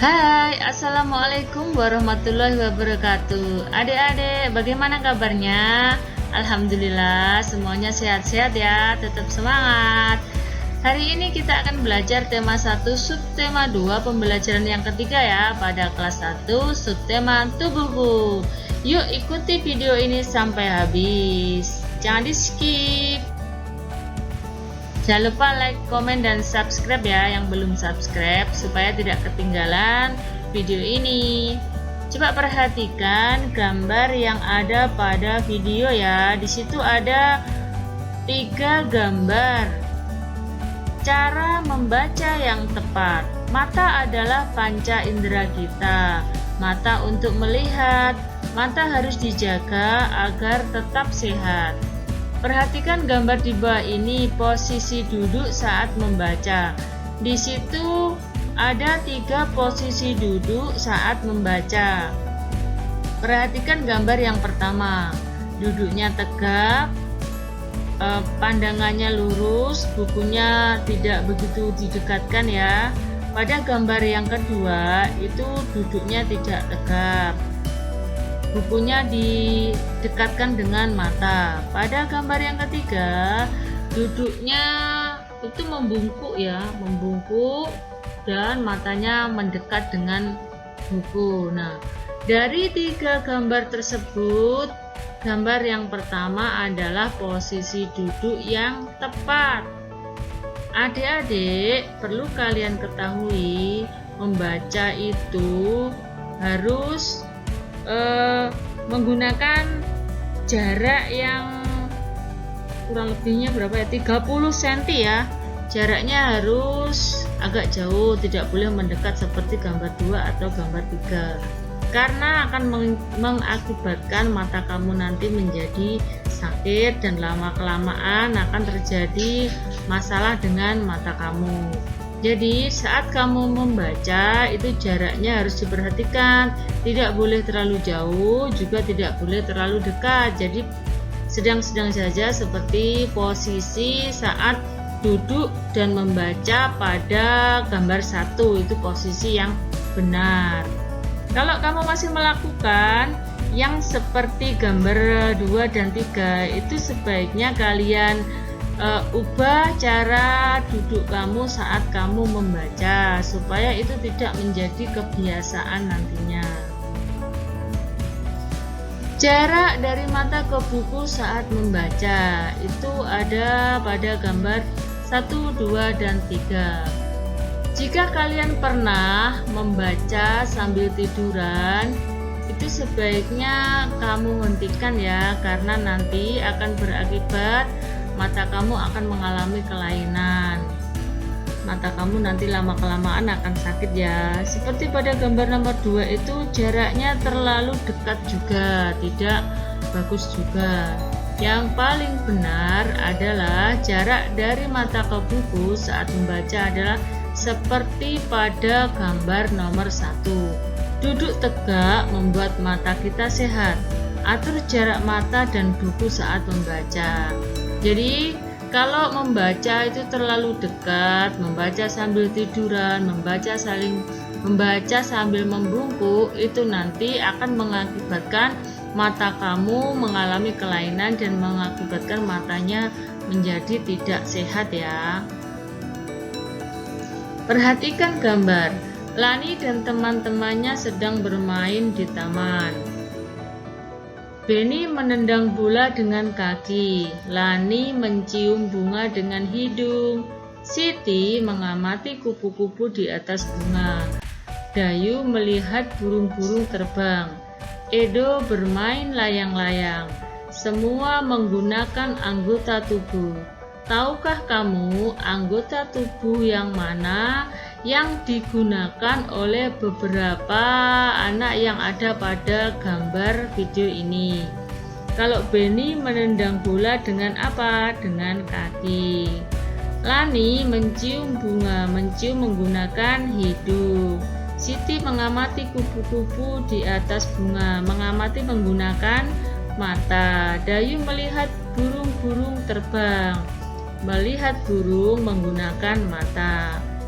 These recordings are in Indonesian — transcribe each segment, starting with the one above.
Hai, Assalamualaikum warahmatullahi wabarakatuh. Adik-adik, bagaimana kabarnya? Alhamdulillah, semuanya sehat-sehat ya, tetap semangat. Hari ini kita akan belajar tema 1, subtema 2, pembelajaran yang ketiga ya, pada kelas 1, subtema tubuhku. Yuk ikuti video ini sampai habis, jangan di skip. Jangan lupa like, komen, dan subscribe ya yang belum subscribe supaya tidak ketinggalan video ini. Coba perhatikan gambar yang ada pada video ya. Di situ ada 3 gambar. Cara membaca yang tepat. Mata adalah panca indera kita. Mata untuk melihat. Mata harus dijaga agar tetap sehat. Perhatikan gambar di bawah ini, posisi duduk saat membaca. Di situ ada 3 posisi duduk saat membaca. Perhatikan gambar yang pertama, duduknya tegap, pandangannya lurus, bukunya tidak begitu didekatkan ya. Pada gambar yang kedua itu duduknya tidak tegap, bukunya didekatkan dengan mata. Pada gambar yang ketiga, duduknya itu membungkuk ya, membungkuk dan matanya mendekat dengan buku. Nah, dari 3 gambar tersebut, gambar yang pertama adalah posisi duduk yang tepat. Adik-adik, perlu kalian ketahui, membaca itu harus menggunakan jarak yang kurang lebihnya berapa ya, 30 cm ya. Jaraknya harus agak jauh, tidak boleh mendekat seperti gambar 2 atau gambar 3, karena akan mengakibatkan mata kamu nanti menjadi sakit dan lama-kelamaan akan terjadi masalah dengan mata kamu. Jadi saat kamu membaca itu jaraknya harus diperhatikan, tidak boleh terlalu jauh, juga tidak boleh terlalu dekat. Jadi sedang-sedang saja, seperti posisi saat duduk dan membaca pada gambar 1, itu posisi yang benar. Kalau kamu masih melakukan yang seperti gambar 2 dan 3, itu sebaiknya kalian ubah cara duduk kamu saat kamu membaca supaya itu tidak menjadi kebiasaan nantinya. Jarak dari mata ke buku saat membaca itu ada pada gambar 1, 2, dan 3. Jika kalian pernah membaca sambil tiduran, itu sebaiknya kamu hentikan ya, karena nanti akan berakibat mata kamu akan mengalami kelainan. Mata kamu nanti lama-kelamaan akan sakit ya. Seperti pada gambar nomor 2 itu jaraknya terlalu dekat juga, tidak bagus juga. Yang paling benar adalah jarak dari mata ke buku saat membaca adalah seperti pada gambar nomor 1. Duduk tegak membuat mata kita sehat. Atur jarak mata dan buku saat membaca. Jadi kalau membaca itu terlalu dekat, membaca sambil tiduran, membaca sambil membungkuk, itu nanti akan mengakibatkan mata kamu mengalami kelainan dan mengakibatkan matanya menjadi tidak sehat ya. Perhatikan gambar. Lani dan teman-temannya sedang bermain di taman. Benny menendang bola dengan kaki, Lani mencium bunga dengan hidung, Siti mengamati kupu-kupu di atas bunga, Dayu melihat burung-burung terbang, Edo bermain layang-layang. Semua menggunakan anggota tubuh. Tahukah kamu anggota tubuh yang mana yang digunakan oleh beberapa anak yang ada pada gambar video ini? Kalau Benny menendang bola dengan apa? Dengan kaki. Lani mencium bunga, mencium menggunakan hidung. Siti mengamati kupu-kupu di atas bunga, mengamati menggunakan mata. Dayu melihat burung-burung terbang, melihat burung menggunakan mata.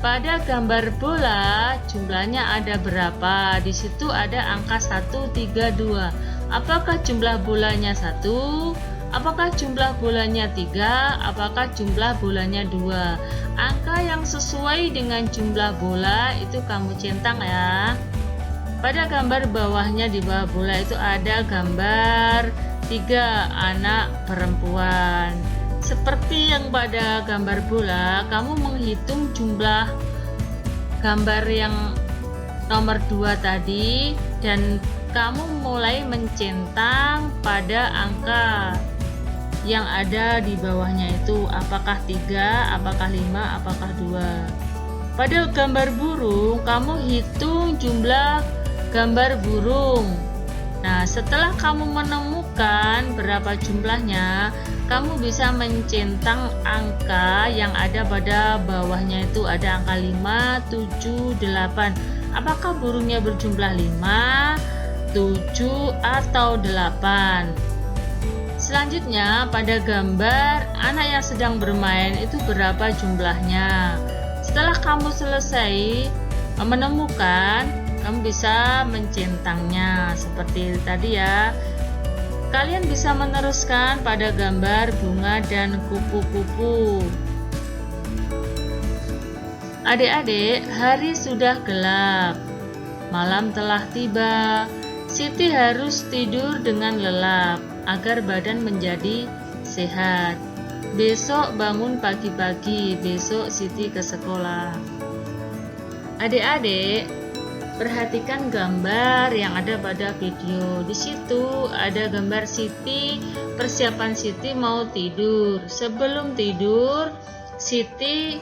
Pada gambar bola jumlahnya ada berapa? Di situ ada angka 1, 3, 2. Apakah jumlah bolanya 1? Apakah jumlah bolanya 3? Apakah jumlah bolanya 2? Angka yang sesuai dengan jumlah bola itu kamu centang ya. Pada gambar bawahnya di bawah bola itu ada gambar 3 anak perempuan. Seperti yang pada gambar bola, kamu menghitung jumlah gambar yang nomor 2 tadi dan kamu mulai mencentang pada angka yang ada di bawahnya itu, apakah 3, apakah 5, apakah 2. Pada gambar burung, kamu hitung jumlah gambar burung. Nah, setelah kamu menemukan berapa jumlahnya, kamu bisa mencentang angka yang ada pada bawahnya itu, ada angka 5, 7, 8. Apakah burungnya berjumlah 5, 7, atau 8? Selanjutnya, pada gambar anak yang sedang bermain itu berapa jumlahnya. Setelah kamu selesai menemukan, kamu bisa mencentangnya seperti tadi ya. Kalian bisa meneruskan pada gambar bunga dan kupu-kupu. Adik-adik, hari sudah gelap, malam telah tiba. Siti harus tidur dengan lelap agar badan menjadi sehat. Besok bangun pagi-pagi, besok Siti ke sekolah. Adik-adik, perhatikan gambar yang ada pada video. Di situ ada gambar Siti, persiapan Siti mau tidur. Sebelum tidur, Siti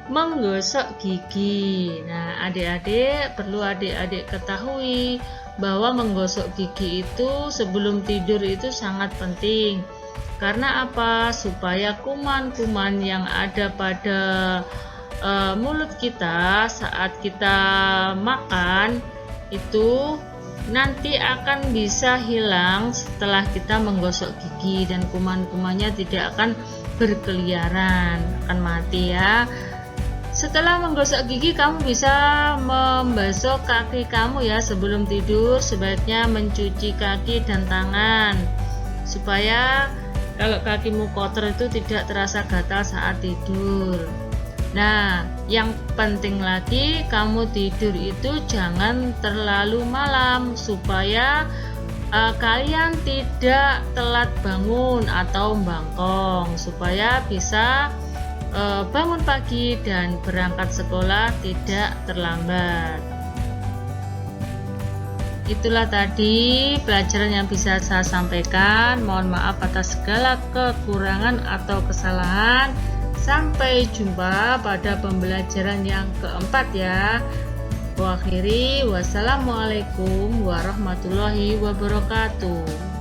menggosok gigi. Nah, adik-adik perlu adik-adik ketahui bahwa menggosok gigi itu sebelum tidur itu sangat penting. Karena apa? Supaya kuman-kuman yang ada pada mulut kita saat kita makan itu nanti akan bisa hilang setelah kita menggosok gigi dan kuman-kumannya tidak akan berkeliaran, akan mati ya. Setelah menggosok gigi, kamu bisa membasuh kaki kamu ya. Sebelum tidur sebaiknya mencuci kaki dan tangan supaya kalau kakimu kotor itu tidak terasa gatal saat tidur. Nah, yang penting lagi, kamu tidur itu jangan terlalu malam supaya kalian tidak telat bangun atau bangkong, supaya bisa bangun pagi dan berangkat sekolah tidak terlambat. Itulah tadi pelajaran yang bisa saya sampaikan. Mohon maaf atas segala kekurangan atau kesalahan. Sampai jumpa pada pembelajaran yang keempat ya. Wassalamualaikum warahmatullahi wabarakatuh.